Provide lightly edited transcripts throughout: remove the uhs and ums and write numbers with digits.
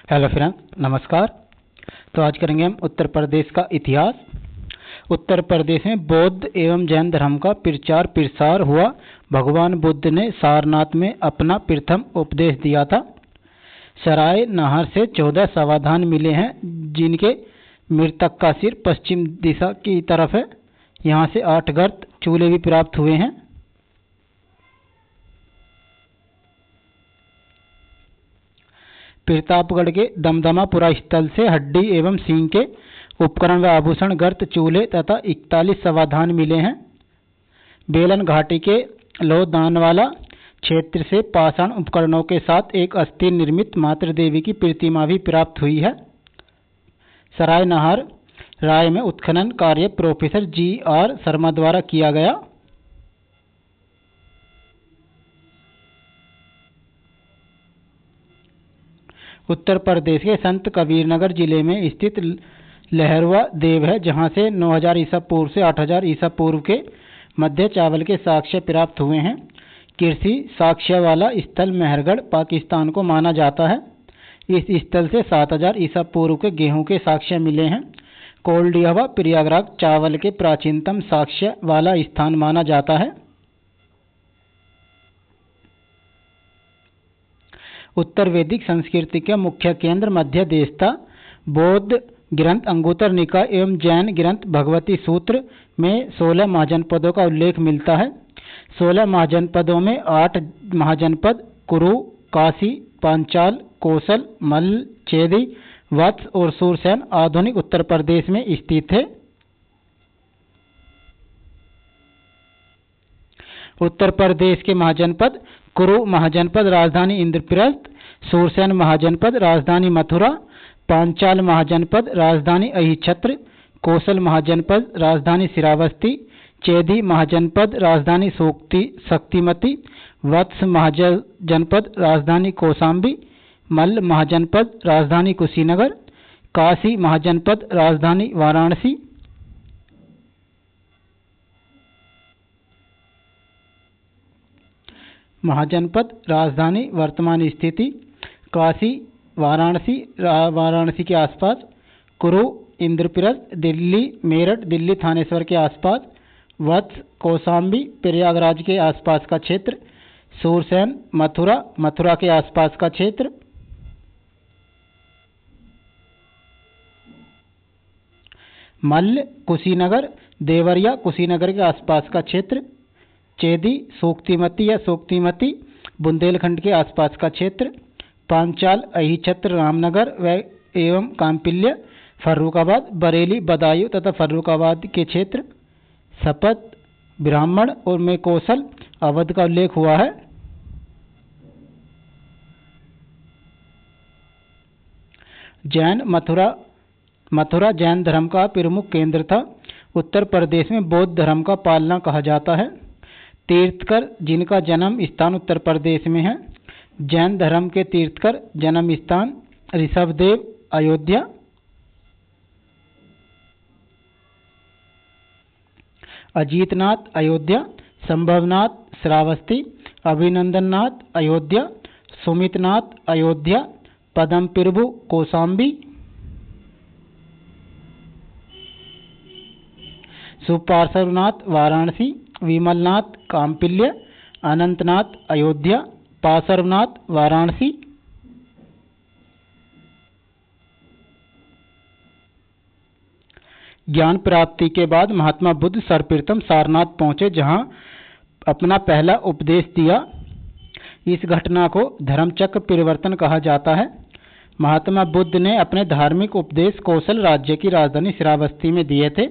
Hello friends, नमस्कार। तो आज करेंगे हम उत्तर प्रदेश का इतिहास। उत्तर प्रदेश में बौद्ध एवं जैन धर्म का प्रचार प्रसार हुआ। भगवान बुद्ध ने सारनाथ में अपना प्रथम उपदेश दिया था। सराय नहर से 14 समाधान मिले हैं, जिनके मृतक का सिर पश्चिम दिशा की तरफ है। यहाँ से 8 गर्त चूल्हे भी प्राप्त हुए हैं। प्रतापगढ़ के दमदमापुरा स्थल से हड्डी एवं सींग के उपकरण व आभूषण गर्त चूल्हे तथा 41 समाधान मिले हैं। बेलन घाटी के लोहदानवाला क्षेत्र से पाषाण उपकरणों के साथ एक अस्थि निर्मित मातृ देवी की प्रतिमा भी प्राप्त हुई है। सराय नहर राय में उत्खनन कार्य प्रोफेसर जी.आर. शर्मा द्वारा किया गया। उत्तर प्रदेश के संत कबीरनगर जिले में स्थित लहरवा देव है, जहां से 9000 ईसा पूर्व से 8000 ईसा पूर्व के मध्य चावल के साक्ष्य प्राप्त हुए हैं। कृषि साक्ष्य वाला स्थल मेहरगढ़ पाकिस्तान को माना जाता है। इस स्थल से 7000 ईसा पूर्व के गेहूं के साक्ष्य मिले हैं। कोल्डियावा प्रयागराज चावल के प्राचीनतम साक्ष्य वाला स्थान माना जाता है। उत्तर वैदिक संस्कृति का मुख्य केंद्र मध्य देश था। बौद्ध ग्रंथ अंगुत्तर निकाय एवं जैन ग्रंथ भगवती सूत्र में 16 महाजनपदों का उल्लेख मिलता है। 16 महाजनपदों में 8 महाजनपद कुरु, काशी, पांचाल, कौशल, मल्ल, चेदी, वत्स और सूरसेन आधुनिक उत्तर प्रदेश में स्थित थे। उत्तर प्रदेश के महाजनपद: कुरु महाजनपद राजधानी इंद्रप्रस्थ, सूरसेन महाजनपद राजधानी मथुरा, पांचाल महाजनपद राजधानी अहिछत्र, कौशल महाजनपद राजधानी श्रावस्ती, चेदी महाजनपद राजधानी शक्तिमती, वत्स महाजनपद राजधानी कौशाम्बी, मल्ल महाजनपद राजधानी कुशीनगर, काशी महाजनपद राजधानी वाराणसी। महाजनपद राजधानी वर्तमान स्थिति: काशी वाराणसी के आसपास, कुरु इंद्रप्रस्थ दिल्ली, मेरठ दिल्ली थानेश्वर के आसपास, वत्स कौशाम्बी प्रयागराज के आसपास का क्षेत्र, सूरसेन मथुरा के आसपास का क्षेत्र। मल्ल कुशीनगर देवरिया कुशीनगर के आसपास का क्षेत्र। चेदी सोक्तिमती बुंदेलखंड के आसपास का क्षेत्र। पांचाल अहिछत्र रामनगर एवं कांपिल्य फर्रुखाबाद बरेली बदायूं तथा फर्रुखाबाद के क्षेत्र। शपथ ब्राह्मण और में कौशल अवध का उल्लेख हुआ है। जैन मथुरा जैन धर्म का प्रमुख केंद्र था। उत्तर प्रदेश में बौद्ध धर्म का पालना कहा जाता है। तीर्थकर जिनका जन्म स्थान उत्तर प्रदेश में है। जैन धर्म के तीर्थकर जन्म स्थान ऋषभदेव अयोध्या। अजीतनाथ अयोध्या, संभवनाथ श्रावस्ती, अभिनंदननाथ अयोध्या, सुमितनाथ अयोध्या, पदम प्रभु कौशाम्बी, सुपार्श्वनाथ वाराणसी, विमलनाथ कांपिल्य, अनंतनाथ अयोध्या, पार्श्वनाथ वाराणसी। ज्ञान प्राप्ति के बाद महात्मा बुद्ध सर्वप्रथम सारनाथ पहुंचे, जहां अपना पहला उपदेश दिया। इस घटना को धर्मचक्र परिवर्तन कहा जाता है। महात्मा बुद्ध ने अपने धार्मिक उपदेश कौशल राज्य की राजधानी श्रावस्ती में दिए थे।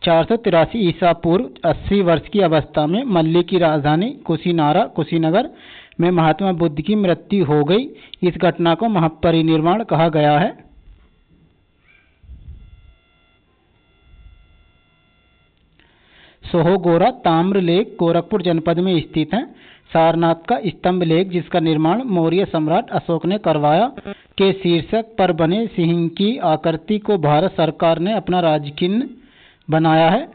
483 ईसा पूर्व 80 वर्ष की अवस्था में मल्ली की राजधानी कुशीनगर में महात्मा बुद्ध की मृत्यु हो गई। इस घटना को महापरिनिर्वाण कहा गया है। सोहोगोरा ताम्र लेक गोरखपुर जनपद में स्थित है। सारनाथ का स्तंभ लेख, जिसका निर्माण मौर्य सम्राट अशोक ने करवाया, के शीर्षक पर बने सिंह की आकृति को भारत सरकार ने अपना राजचिह्न बनाया है।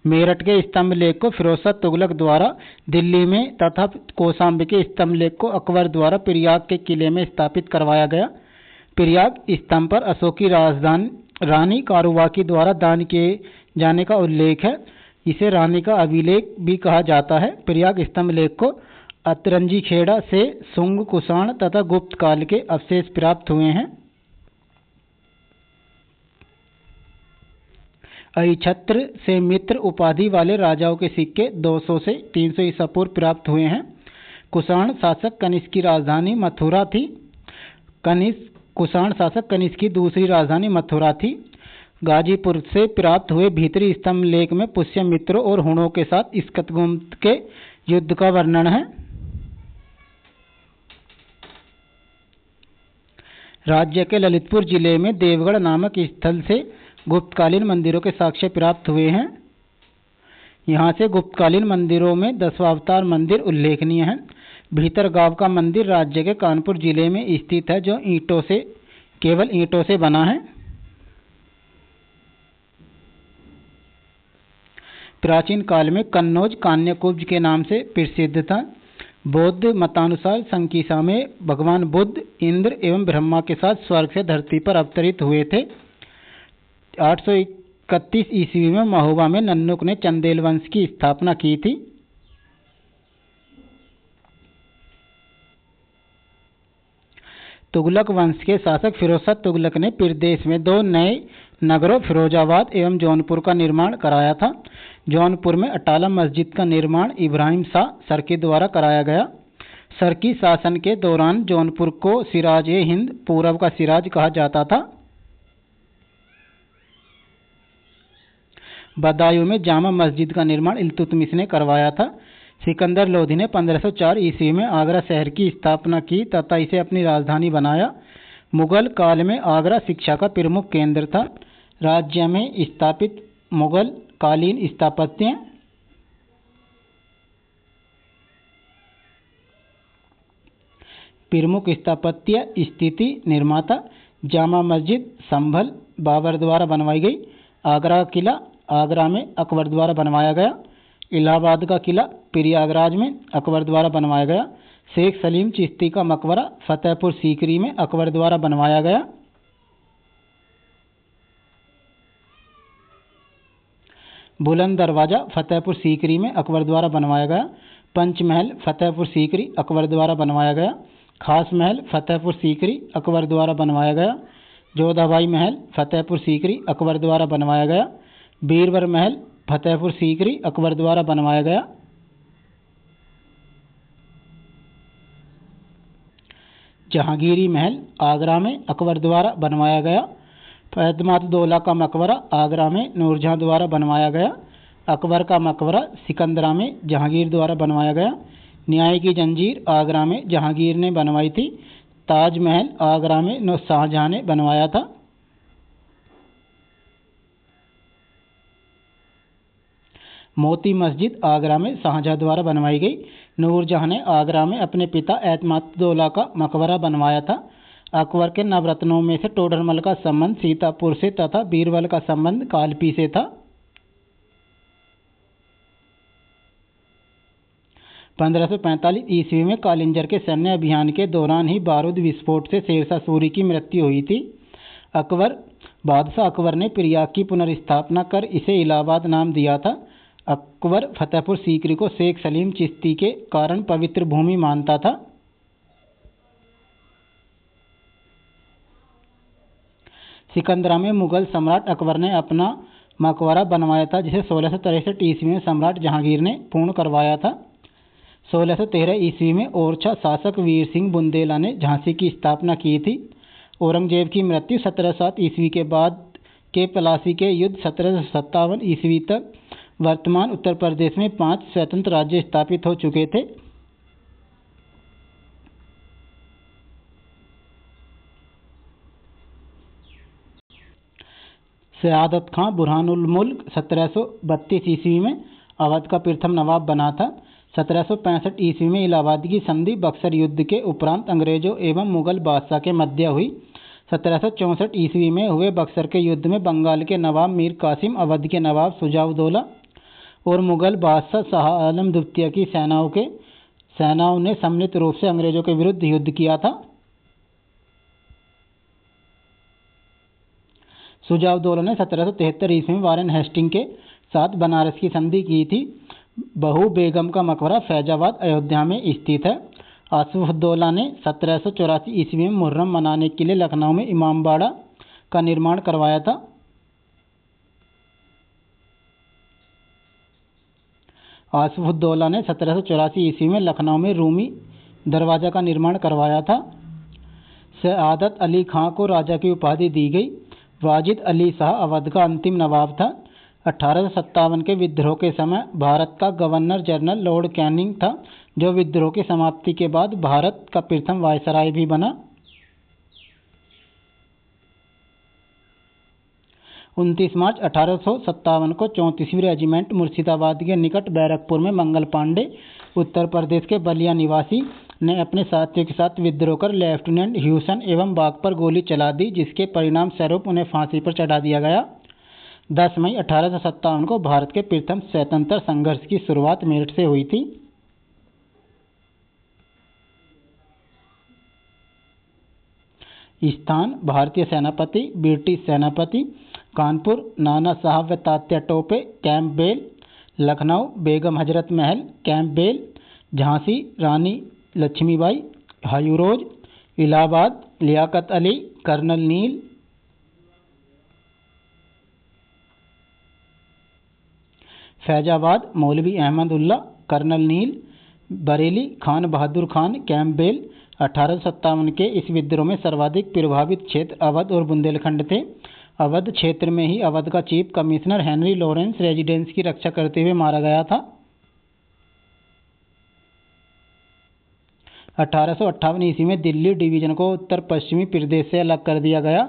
मेरठ के स्तंभ लेख को फिरोज तुगलक द्वारा दिल्ली में तथा कौशाम्बी के स्तंभ लेख को अकबर द्वारा प्रयाग के किले में स्थापित करवाया गया। प्रयाग स्तंभ पर अशोक की राजधानी रानी कारुबाकी द्वारा दान किए जाने का उल्लेख है। इसे रानी का अभिलेख भी कहा जाता है। प्रयाग स्तंभ लेख को अतरंजी खेड़ा से शुंग, कुषाण तथा गुप्त काल के अवशेष प्राप्त हुए हैं। अहिछत्र से मित्र उपाधि वाले राजाओं के सिक्के 200 से 300 ईसा पूर्व प्राप्त हुए हैं। कुषाण शासक कनिष्क की राजधानी मथुरा थी। कुषाण शासक कनिष्क की दूसरी राजधानी मथुरा थी। गाजीपुर से प्राप्त हुए भीतरी स्तंभ लेख में पुष्यमित्रों और हुणों के साथ स्कंदगुप्त के युद्ध का वर्णन है। राज्य के ललितपुर जिले में देवगढ़ नामक स्थल से गुप्तकालीन मंदिरों के साक्ष्य प्राप्त हुए हैं। यहाँ से गुप्तकालीन मंदिरों में दशावतार मंदिर उल्लेखनीय है। भीतरगांव का मंदिर राज्य के कानपुर जिले में स्थित है, जो केवल ईंटों से बना है। प्राचीन काल में कन्नौज कान्यकुब्ज के नाम से प्रसिद्ध था। बौद्ध मतानुसार संकीसा में भगवान बुद्ध इंद्र एवं ब्रह्मा के साथ स्वर्ग से धरती पर अवतरित हुए थे। 831 ईस्वी में महोबा में नन्नुक ने चंदेल वंश की स्थापना की थी। तुगलक वंश के शासक फिरोज तुगलक ने प्रदेश में 2 नए नगरों फिरोजाबाद एवं जौनपुर का निर्माण कराया था। जौनपुर में अटाला मस्जिद का निर्माण इब्राहिम शाह सरकी द्वारा कराया गया। सरकी शासन के दौरान जौनपुर को सिराज-ए-हिंद, पूरब का सिराज कहा जाता था। बदायूं में जामा मस्जिद का निर्माण इल्तुतमिश ने करवाया था। सिकंदर लोधी ने 1504 ईस्वी में आगरा शहर की स्थापना की तथा इसे अपनी राजधानी बनाया। मुगल काल में आगरा शिक्षा का प्रमुख केंद्र था। राज्य में स्थापित मुगल कालीन स्थापत्य प्रमुख स्थापत्य स्थिति निर्माता जामा मस्जिद संभल बाबर द्वारा बनवाई गई। आगरा किला आगरा में अकबर द्वारा बनवाया गया। इलाहाबाद का किला प्रयागराज में अकबर द्वारा बनवाया गया। शेख सलीम चिश्ती का मकबरा फतेहपुर सीकरी में अकबर द्वारा बनवाया गया। बुलंद दरवाजा फतेहपुर सीकरी में अकबर द्वारा बनवाया गया। पंचमहल फतेहपुर सीकरी अकबर द्वारा बनवाया गया। खास महल फतेहपुर सीकरी अकबर द्वारा बनवाया गया। जोधाबाई महल फतेहपुर सीकरी अकबर द्वारा बनवाया गया। बीरबर महल फतेहपुर सीकरी अकबर द्वारा बनवाया गया। जहांगीरी महल आगरा में अकबर द्वारा बनवाया गया। एतमाद-उद-दौला का मकबरा आगरा में नूरजहां द्वारा बनवाया गया। अकबर का मकबरा सिकंदरा में जहांगीर द्वारा बनवाया गया। न्याय की जंजीर आगरा में जहांगीर ने बनवाई थी। ताजमहल आगरा में शाहजहां ने बनवाया था। मोती मस्जिद आगरा में शाहजहां द्वारा बनवाई गई। नूरजहां ने आगरा में अपने पिता एतमाद-उद-दौला का मकबरा बनवाया था। अकबर के नवरत्नों में से टोडरमल का संबंध सीतापुर से तथा बीरबल का संबंध कालपी से था। 1545 ईस्वी में कालिंजर के सैन्य अभियान के दौरान ही बारूद विस्फोट से शेरशाह सूरी की मृत्यु हुई थी। बादशाह अकबर ने प्रयाग की पुनर्स्थापना कर इसे इलाहाबाद नाम दिया था। अकबर फतेहपुर सीकरी को शेख सलीम चिश्ती के कारण पवित्र भूमि मानता था। सिकंदरा में मुगल सम्राट अकबर ने अपना मकबरा बनवाया था, जिसे 1663 ईस्वी में सम्राट जहांगीर ने पूर्ण करवाया था। 1613 ईस्वी में ओरछा शासक वीर सिंह बुंदेला ने झांसी की स्थापना की थी। औरंगजेब की मृत्यु 1707 ईस्वी के बाद के प्लासी के युद्ध 1757 ईस्वी तक वर्तमान उत्तर प्रदेश में 5 स्वतंत्र राज्य स्थापित हो चुके थे। सयादत खां बुरहानुल मुल्क 1732 ईस्वी में अवध का प्रथम नवाब बना था। 1765 ईस्वी में इलाहाबाद की संधि बक्सर युद्ध के उपरांत अंग्रेजों एवं मुगल बादशाह के मध्य हुई। 1764 ईस्वी में हुए बक्सर के युद्ध में बंगाल के नवाब मीर कासिम, अवध के नवाब शुजा-उद-दौला और मुगल बादशाह शाह आलम द्वितीय की सेनाओं ने सम्मिलित रूप से अंग्रेजों के विरुद्ध युद्ध किया था। शुजाउद्दौला ने 1773 ईस्वी में वारेन हेस्टिंग के साथ बनारस की संधि की थी। बहू बेगम का मकबरा फैजाबाद अयोध्या में स्थित है। आसिफउद्दौला ने 1784 ईस्वी में मुहर्रम मनाने के लिए लखनऊ में इमामबाड़ा का निर्माण करवाया था। आसिफउद्दौला ने 1784 ईस्वी में लखनऊ में रूमी दरवाजा का निर्माण करवाया था। सआदत अली खां को राजा की उपाधि दी गई। वाजिद अली शाह अवध का अंतिम नवाब था। 1857 के विद्रोह के समय भारत का गवर्नर जनरल लॉर्ड कैनिंग था, जो विद्रोह की समाप्ति के बाद भारत का प्रथम वायसराय भी बना। 29 मार्च 1857 को 34वीं रेजिमेंट मुर्शिदाबाद के निकट बैरकपुर में मंगल पांडे, उत्तर प्रदेश के बलिया निवासी, ने अपने साथियों के साथ विद्रोह कर लेफ्टिनेंट ह्यूसन एवं बाग पर गोली चला दी, जिसके परिणाम स्वरूप उन्हें फांसी पर चढ़ा दिया गया। 10 मई 1857 को भारत के प्रथम स्वतंत्रता संघर्ष की शुरुआत मेरठ से हुई थी। स्थान भारतीय सेनापति, ब्रिटिश सेनापति, कानपुर नाना साहब व Tatya Tope, camp bell, Lucknow Begum Hazrat Mahal, camp bell, Jhansi रानी लक्ष्मीबाई, हायूरोज, इलाहाबाद लियाकत अली, कर्नल नील, फैजाबाद मौलवी अहमद उल्ला, कर्नल नील, बरेली खान बहादुर खान, कैंप बेल। 1857 के इस विद्रोह में सर्वाधिक प्रभावित क्षेत्र अवध और बुंदेलखंड थे। अवध क्षेत्र में ही अवध का chief commissioner Henry Lawrence residence की रक्षा करते हुए मारा गया था। 1858 ईस्वी में दिल्ली डिवीजन को उत्तर पश्चिमी प्रदेश से अलग कर दिया गया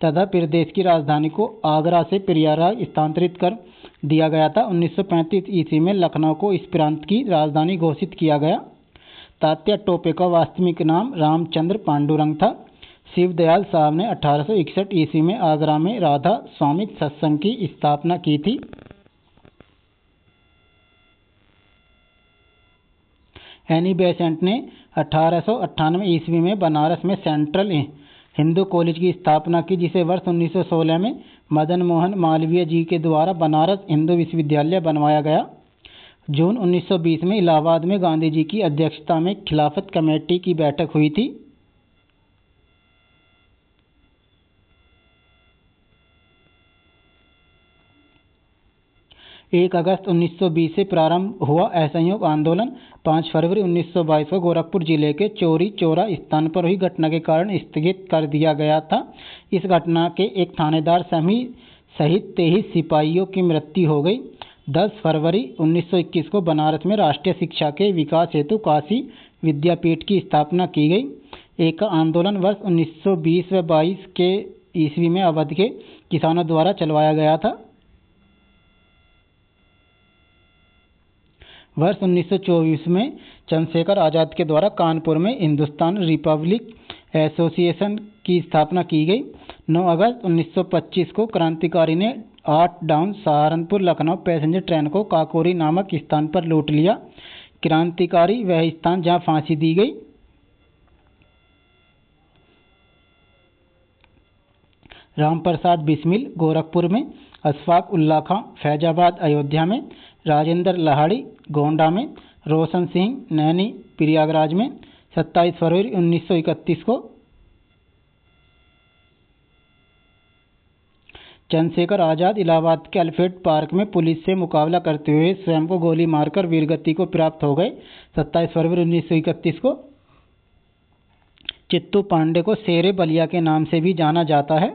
तथा प्रदेश की राजधानी को आगरा से प्रयागराज स्थानांतरित कर दिया गया था। 1935 ईस्वी में लखनऊ को इस प्रांत की राजधानी घोषित किया गया। तात्या टोपे का वास्तविक नाम रामचंद्र पांडुरंग था। शिवदयाल साहब ने 1861 ईस्वी में आगरा में राधा स्वामित्व सत्संग की स्थापना की थी। एनी बेसेंट ने 1898 ईस्वी में बनारस में सेंट्रल हिंदू कॉलेज की स्थापना की, जिसे वर्ष 1916 में मदन मोहन मालवीय जी के द्वारा बनारस हिंदू विश्वविद्यालय बनवाया गया। जून 1920 में इलाहाबाद में गांधी जी की अध्यक्षता में खिलाफत कमेटी की बैठक हुई थी। एक अगस्त 1920 से प्रारंभ हुआ असहयोग आंदोलन 5 फरवरी 1922 को गोरखपुर जिले के चौरी चौरा स्थान पर हुई घटना के कारण स्थगित कर दिया गया था। इस घटना के एक थानेदार सहित 23 सिपाहियों की मृत्यु हो गई। 10 फरवरी 1921 को बनारस में राष्ट्रीय शिक्षा के विकास हेतु काशी विद्यापीठ की स्थापना की गई। एक आंदोलन वर्ष 1920 व 22 के ईस्वी में अवध के किसानों द्वारा चलवाया गया था। वर्ष 1924 में चंद्रशेखर आज़ाद के द्वारा कानपुर में हिंदुस्तान रिपब्लिक एसोसिएशन की स्थापना की गई। 9 अगस्त 1925 को क्रांतिकारी ने 8 down Saharanpur Lucknow passenger train को काकोरी नामक स्थान पर लूट लिया। क्रांतिकारी वह स्थान जहां फांसी दी गई। रामप्रसाद बिस्मिल गोरखपुर में, अशफाक उल्ला खां फैजाबाद अयोध्या में, राजेंद्र लाहिड़ी गोंडा में, रोशन सिंह नैनी प्रयागराज में। 27 फरवरी 1931 को चंद्रशेखर आज़ाद इलाहाबाद के अल्फ्रेड पार्क में पुलिस से मुकाबला करते हुए स्वयं को गोली मारकर वीरगति को प्राप्त हो गए। 27 फरवरी 1931 को चित्तू पांडे को शेरे बलिया के नाम से भी जाना जाता है।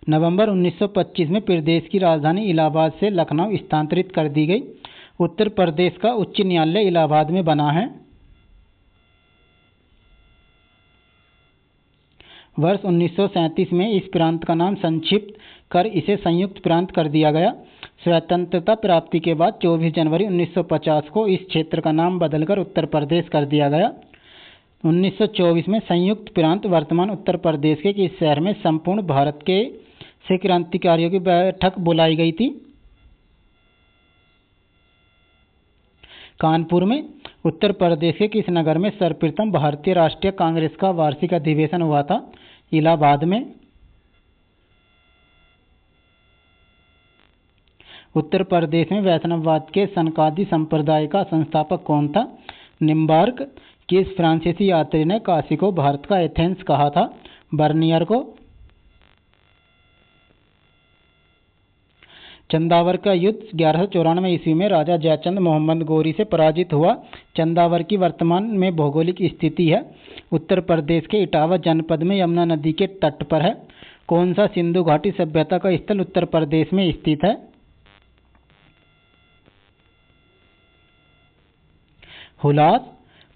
नवंबर 1925 में प्रदेश की राजधानी इलाहाबाद से लखनऊ स्थानांतरित कर दी गई। उत्तर प्रदेश का उच्च न्यायालय इलाहाबाद में बना है। वर्ष 1937 में इस प्रांत का नाम संक्षिप्त कर इसे संयुक्त प्रांत कर दिया गया। स्वतंत्रता प्राप्ति के बाद 24 जनवरी 1950 को इस क्षेत्र का नाम बदलकर उत्तर प्रदेश कर दिया गया। 1924 में संयुक्त प्रांत वर्तमान उत्तर प्रदेश के इस शहर में संपूर्ण भारत के से क्रांतिकारियों की बैठक बुलाई गई थी? कानपुर में। उत्तर प्रदेश के किस नगर में सर्वप्रथम भारतीय राष्ट्रीय कांग्रेस का वार्षिक अधिवेशन हुआ था? इलाहाबाद में। उत्तर प्रदेश में वैष्णववाद के सनकादि संप्रदाय का संस्थापक कौन था? निम्बार्क। किस फ्रांसीसी यात्री ने काशी को भारत का एथेंस कहा था? बर्नियर को। चंदावर का युद्ध 1194 ईस्वी में राजा जयचंद मोहम्मद गौरी से पराजित हुआ। चंदावर की वर्तमान में भौगोलिक स्थिति है? उत्तर प्रदेश के इटावा जनपद में यमुना नदी के तट पर है। कौन सा सिंधु घाटी सभ्यता का स्थल उत्तर प्रदेश में स्थित है? हुलास।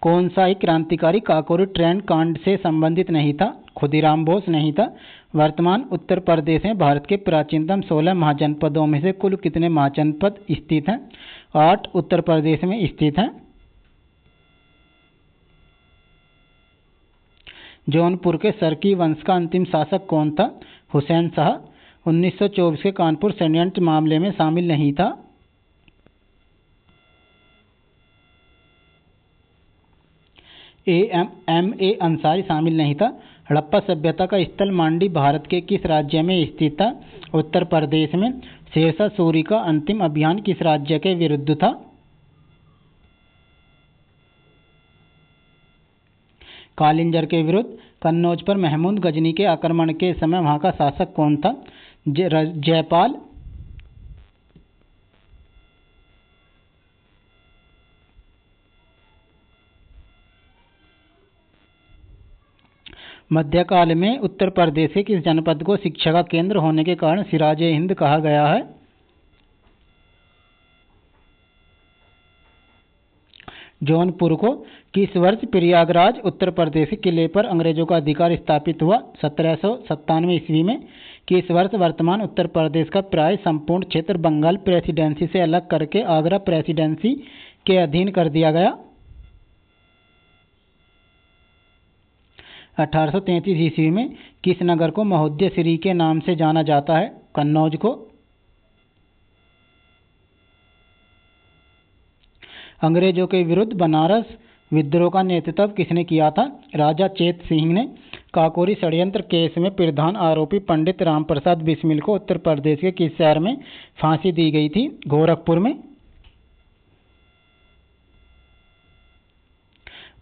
कौन सा एक क्रांतिकारी काकोरी ट्रेंड कांड से संबंधित नहीं था? खुदीराम बोस नहीं था। वर्तमान उत्तर प्रदेश में भारत के प्राचीनतम 16 महाजनपदों में से कुल कितने महाजनपद स्थित हैं? 8 उत्तर प्रदेश में स्थित हैं। जौनपुर के सरकी वंश का अंतिम शासक कौन था? हुसैन शाह। 1924 के कानपुर षड्यंत्र मामले में शामिल नहीं था। ए अंसारी शामिल नहीं था। हड़प्पा सभ्यता का स्थल मांडी भारत के किस राज्य में स्थित था? उत्तर प्रदेश में। शेरशाह सूरी का अंतिम अभियान किस राज्य के विरुद्ध था? कालिंजर के विरुद्ध। कन्नौज पर महमूद गजनी के आक्रमण के समय वहां का शासक कौन था? जयपाल। मध्यकाल में उत्तर प्रदेश के किस जनपद को शिक्षा का केंद्र होने के कारण सिराज हिंद कहा गया है? जौनपुर को। किस वर्ष प्रयागराज उत्तर प्रदेश के किले पर अंग्रेजों का अधिकार स्थापित हुआ? 1797 ईस्वी में। किस वर्ष वर्तमान उत्तर प्रदेश का प्राय संपूर्ण क्षेत्र बंगाल प्रेसिडेंसी से अलग करके आगरा प्रेसिडेंसी के अधीन कर दिया गया? 1833 ईस्वी में। किस नगर को महोदय श्री के नाम से जाना जाता है? कन्नौज को। अंग्रेजों के विरुद्ध बनारस विद्रोह का नेतृत्व किसने किया था? राजा चेत सिंह ने। काकोरी षड्यंत्र केस में प्रधान आरोपी पंडित रामप्रसाद बिस्मिल को उत्तर प्रदेश के किस शहर में फांसी दी गई थी? गोरखपुर में।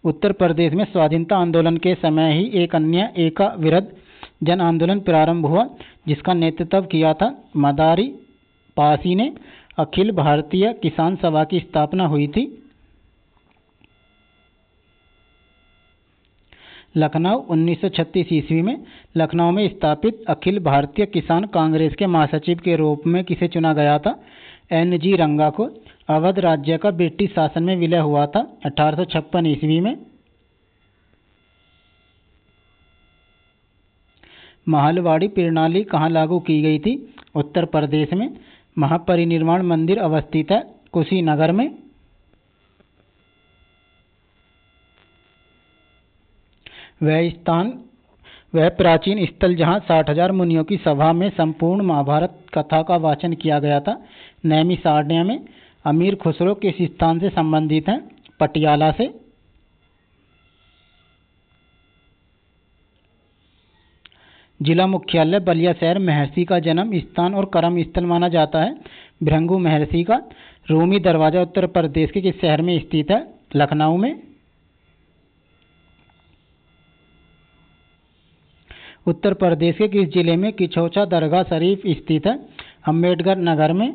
उत्तर प्रदेश में स्वाधीनता आंदोलन के समय ही एक अन्य एका विरुद्ध जन आंदोलन प्रारंभ हुआ जिसका नेतृत्व किया था मदारी पासी ने। अखिल भारतीय किसान सभा की स्थापना हुई थी। लखनऊ 1936 ईस्वी में। लखनऊ में स्थापित अखिल भारतीय किसान कांग्रेस के महासचिव के रूप में किसे चुना गया था? NG रंगा को। अवध राज्य का ब्रिटिश शासन में विलय हुआ था 1856 ईस्वी में। महलवाड़ी प्रणाली कहाँ लागू की गई थी? उत्तर प्रदेश में। महापरिनिर्वाण मंदिर अवस्थित है कुशीनगर में। वह प्राचीन स्थल जहाँ 60,000 मुनियों की सभा में संपूर्ण महाभारत कथा का वाचन किया गया था नैमिषारण्य में। अमीर खुसरो किस स्थान से संबंधित हैं? पटियाला से। जिला मुख्यालय बलिया शहर महर्षि का जन्म स्थान और कर्म स्थल माना जाता है भृगु महर्षि का। रूमी दरवाजा उत्तर प्रदेश के किस शहर में स्थित है? लखनऊ में। उत्तर प्रदेश के किस जिले में किछोचा दरगाह शरीफ स्थित है? अम्बेडकर नगर में।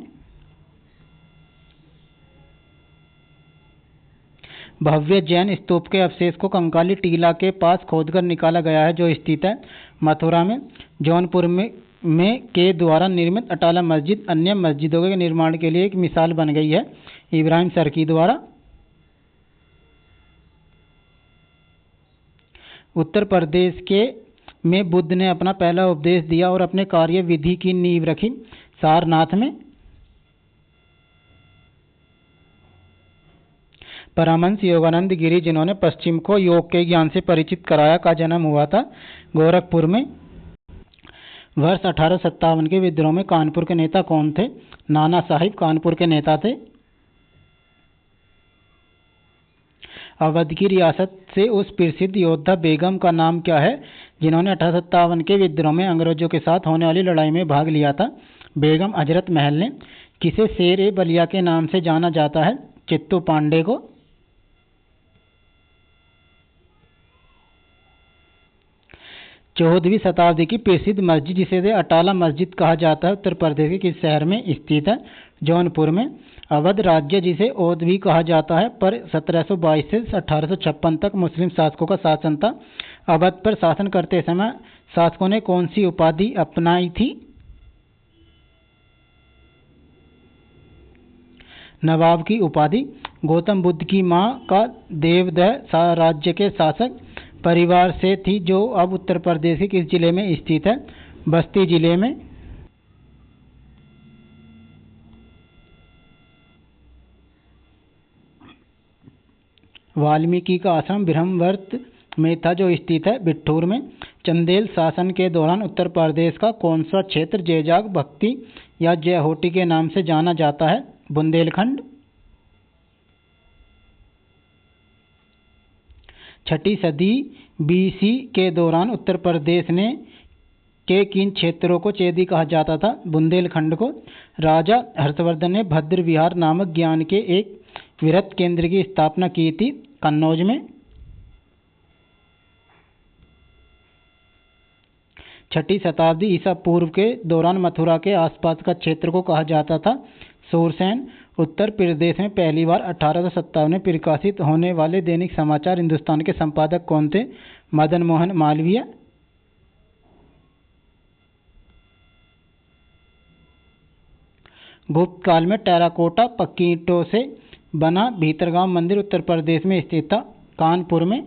भव्य जैन स्तूप के अवशेष को कंकाली टीला के पास खोदकर निकाला गया है जो स्थित है मथुरा में। जौनपुर में के द्वारा निर्मित अटाला मस्जिद अन्य मस्जिदों के निर्माण के लिए एक मिसाल बन गई है इब्राहिम सरकी द्वारा। उत्तर प्रदेश के में बुद्ध ने अपना पहला उपदेश दिया और अपने कार्य विधि की नींव रखी सारनाथ में। परमहंस योगानंद गिरी जिन्होंने पश्चिम को योग के ज्ञान से परिचित कराया का जन्म हुआ था गोरखपुर में। वर्ष 1857 के विद्रोह में कानपुर के नेता कौन थे? नाना साहिब कानपुर के नेता थे। अवध की रियासत से उस प्रसिद्ध योद्धा बेगम का नाम क्या है जिन्होंने 1857 के विद्रोह में अंग्रेजों के साथ होने वाली लड़ाई में भाग लिया था? बेगम हजरत महल ने। किसे शेर ए बलिया के नाम से जाना जाता है? चित्तू पांडे को। 14वीं शताब्दी की प्रसिद्ध मस्जिद जिसे अटाला मस्जिद कहा जाता है उत्तर प्रदेश के किस शहर में स्थित है? जौनपुर में। अवध राज्य जिसे ओध भी कहा जाता है पर 1722 से 1856 तक मुस्लिम शासकों का शासन था। अवध पर शासन करते समय शासकों ने कौन सी उपाधि अपनाई थी? नवाब की उपाधि। गौतम बुद्ध की मां का देवदह राज्य के शासक परिवार से थी जो अब उत्तर प्रदेश के किस जिले में स्थित है? बस्ती जिले में। वाल्मीकि का आश्रम ब्रह्मवर्त में था जो स्थित है बिठूर में। चंदेल शासन के दौरान उत्तर प्रदेश का कौन सा क्षेत्र जैजाग भक्ति या जयहोटी के नाम से जाना जाता है? बुंदेलखंड। 6ठी सदी बीसी के दौरान उत्तर प्रदेश ने के किन क्षेत्रों को चेदी कहा जाता था? बुंदेलखंड को। राजा हर्षवर्धन ने भद्र विहार नामक ज्ञान के एक विरत केंद्र की स्थापना की थी कन्नौज में। 6ठी शताब्दी ईसा पूर्व के दौरान मथुरा के आसपास का क्षेत्र को कहा जाता था सूरसेन। उत्तर प्रदेश में पहली बार 1857 में प्रकाशित होने वाले दैनिक समाचार हिंदुस्तान के संपादक कौन थे? मदन मोहन मालवीय। गुप्त काल में टेराकोटा पक्की ईंटों से बना भीतरगांव मंदिर उत्तर प्रदेश में स्थित था कानपुर में।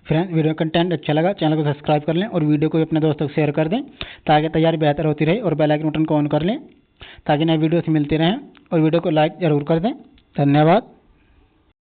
फ्रेंड्स, वीडियो कंटेंट अच्छा लगा चैनल को सब्सक्राइब कर लें और वीडियो को अपने दोस्तों को शेयर कर दें ताकि तैयारी बेहतर होती रहे, और बेल आइकन बटन को ऑन कर लें ताकि नए वीडियो से मिलते रहें, और वीडियो को लाइक जरूर कर दें। धन्यवाद।